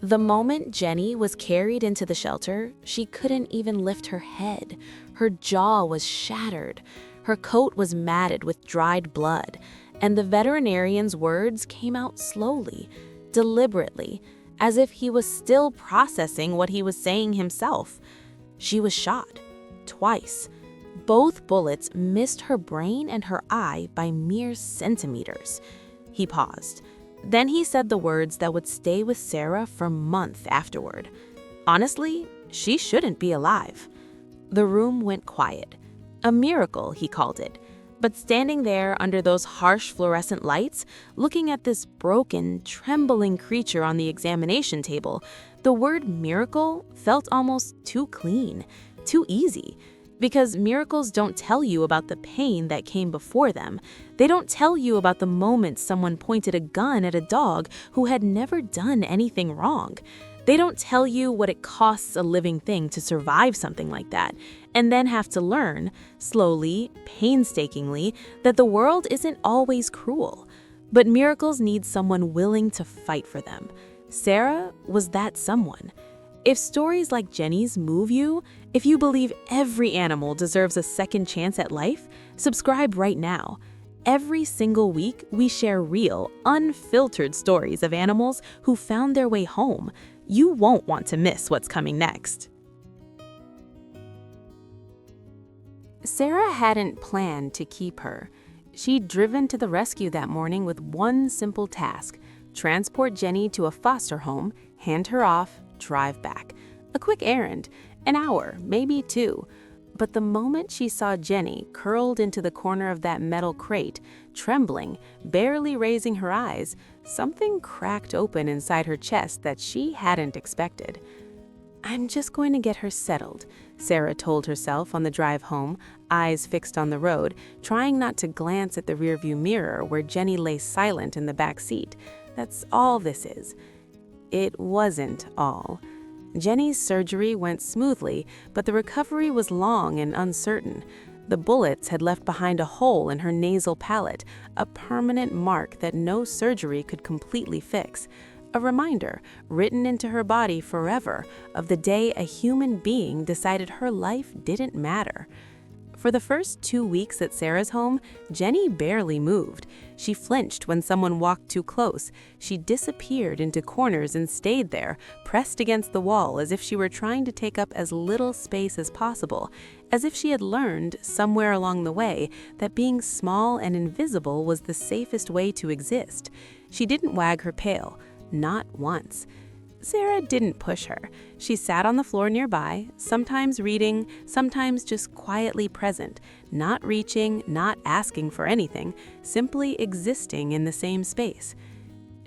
The moment Jenny was carried into the shelter, she couldn't even lift her head. Her jaw was shattered. Her coat was matted with dried blood, and the veterinarian's words came out slowly, deliberately, as if he was still processing what he was saying himself. She was shot. Twice. Both bullets missed her brain and her eye by mere centimeters. He paused. Then he said the words that would stay with Sarah for months afterward. Honestly, she shouldn't be alive. The room went quiet. A miracle, he called it. But standing there under those harsh fluorescent lights, looking at this broken, trembling creature on the examination table, the word miracle felt almost too clean, too easy. Because miracles don't tell you about the pain that came before them. They don't tell you about the moment someone pointed a gun at a dog who had never done anything wrong. They don't tell you what it costs a living thing to survive something like that, and then have to learn, slowly, painstakingly, that the world isn't always cruel. But miracles need someone willing to fight for them. Sarah was that someone. If stories like Jenny's move you, if you believe every animal deserves a second chance at life, subscribe right now. Every single week, we share real, unfiltered stories of animals who found their way home. You won't want to miss what's coming next. Sarah hadn't planned to keep her. She'd driven to the rescue that morning with one simple task: transport Jenny to a foster home, hand her off, drive back. A quick errand, an hour, maybe two. But the moment she saw Jenny curled into the corner of that metal crate, trembling, barely raising her eyes, something cracked open inside her chest that she hadn't expected. "I'm just going to get her settled," Sarah told herself on the drive home, eyes fixed on the road, trying not to glance at the rearview mirror where Jenny lay silent in the back seat. That's all this is. It wasn't all. Jenny's surgery went smoothly, but the recovery was long and uncertain. The bullets had left behind a hole in her nasal palate, a permanent mark that no surgery could completely fix. A reminder, written into her body forever, of the day a human being decided her life didn't matter. For the first 2 weeks at Sarah's home, Jenny barely moved. She flinched when someone walked too close. She disappeared into corners and stayed there, pressed against the wall as if she were trying to take up as little space as possible, as if she had learned, somewhere along the way, that being small and invisible was the safest way to exist. She didn't wag her tail, not once. Sarah didn't push her. She sat on the floor nearby, sometimes reading, sometimes just quietly present, not reaching, not asking for anything, simply existing in the same space.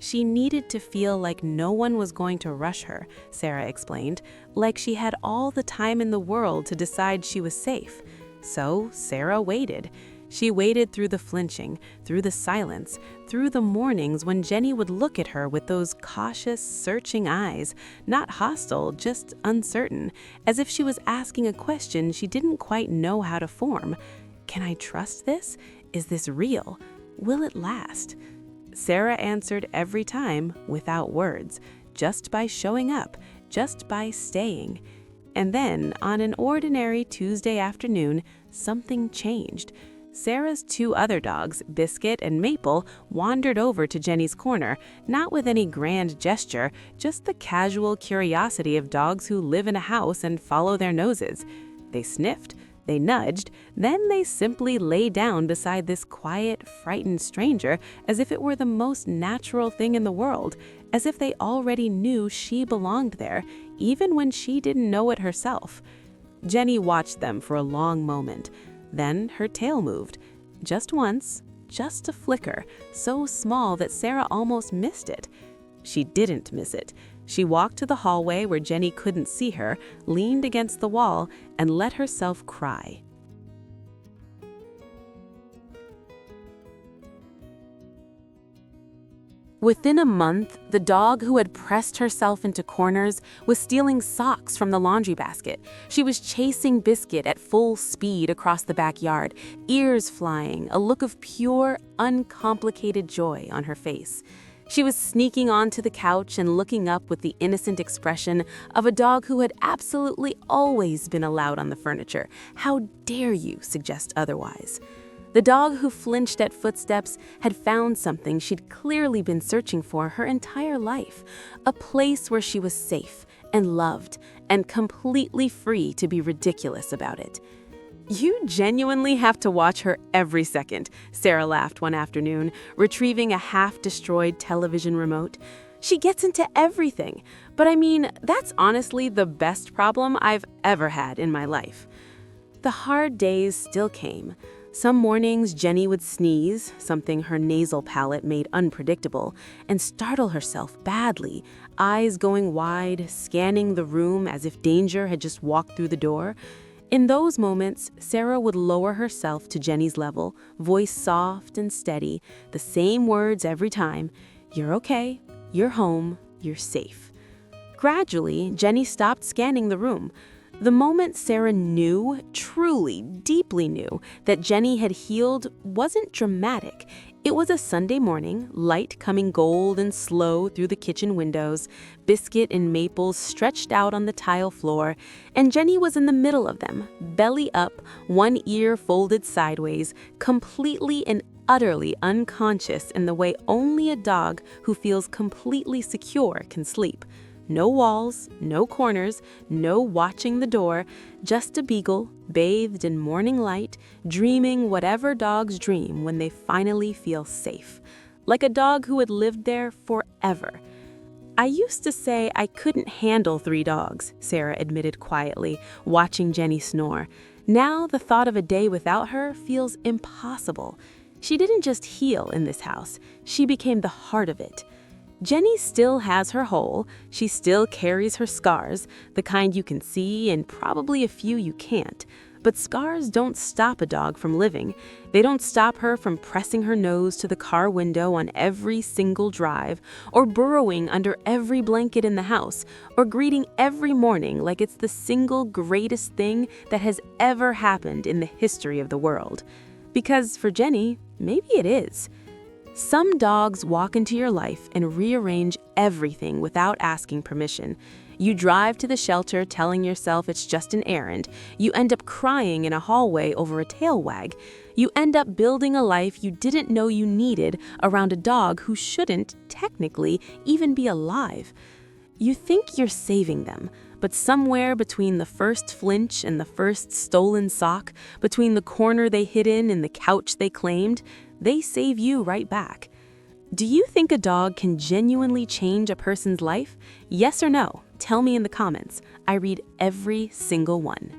She needed to feel like no one was going to rush her, Sarah explained, like she had all the time in the world to decide she was safe. So Sarah waited. She waited through the flinching, through the silence, through the mornings when Jenny would look at her with those cautious, searching eyes, not hostile, just uncertain, as if she was asking a question she didn't quite know how to form. Can I trust this? Is this real? Will it last? Sarah answered every time without words, just by showing up, just by staying. And then, on an ordinary Tuesday afternoon, something changed. Sarah's 2 other dogs, Biscuit and Maple, wandered over to Jenny's corner, not with any grand gesture, just the casual curiosity of dogs who live in a house and follow their noses. They sniffed, they nudged, then they simply lay down beside this quiet, frightened stranger as if it were the most natural thing in the world, as if they already knew she belonged there, even when she didn't know it herself. Jenny watched them for a long moment. Then her tail moved. Just once, just a flicker, so small that Sarah almost missed it. She didn't miss it. She walked to the hallway where Jenny couldn't see her, leaned against the wall, and let herself cry. Within a month, the dog who had pressed herself into corners was stealing socks from the laundry basket. She was chasing Biscuit at full speed across the backyard, ears flying, a look of pure, uncomplicated joy on her face. She was sneaking onto the couch and looking up with the innocent expression of a dog who had absolutely always been allowed on the furniture. How dare you suggest otherwise? The dog who flinched at footsteps had found something she'd clearly been searching for her entire life, a place where she was safe and loved and completely free to be ridiculous about it. "You genuinely have to watch her every second," Sarah laughed one afternoon, retrieving a half-destroyed television remote. "She gets into everything. But I mean, that's honestly the best problem I've ever had in my life." The hard days still came. Some mornings Jenny would sneeze, something her nasal palate made unpredictable, and startle herself badly, eyes going wide, scanning the room as if danger had just walked through the door. In those moments, Sarah would lower herself to Jenny's level, voice soft and steady, the same words every time: "You're okay, you're home, you're safe." Gradually, Jenny stopped scanning the room. The moment Sarah knew, truly, deeply knew, that Jenny had healed wasn't dramatic. It was a Sunday morning, light coming gold and slow through the kitchen windows, biscuit and maples stretched out on the tile floor, and Jenny was in the middle of them, belly up, one ear folded sideways, completely and utterly unconscious in the way only a dog who feels completely secure can sleep. No walls, no corners, no watching the door, just a Beagle, bathed in morning light, dreaming whatever dogs dream when they finally feel safe. Like a dog who had lived there forever. "I used to say I couldn't handle 3 dogs, Sarah admitted quietly, watching Jenny snore. Now the thought of a day without her feels impossible. She didn't just heal in this house, she became the heart of it. Jenny still has her hole, she still carries her scars, the kind you can see and probably a few you can't. But scars don't stop a dog from living. They don't stop her from pressing her nose to the car window on every single drive, or burrowing under every blanket in the house, or greeting every morning like it's the single greatest thing that has ever happened in the history of the world. Because for Jenny, maybe it is. Some dogs walk into your life and rearrange everything without asking permission. You drive to the shelter telling yourself it's just an errand. You end up crying in a hallway over a tail wag. You end up building a life you didn't know you needed around a dog who shouldn't, technically, even be alive. You think you're saving them, but somewhere between the first flinch and the first stolen sock, between the corner they hid in and the couch they claimed, they save you right back. Do you think a dog can genuinely change a person's life? Yes or no? Tell me in the comments. I read every single one.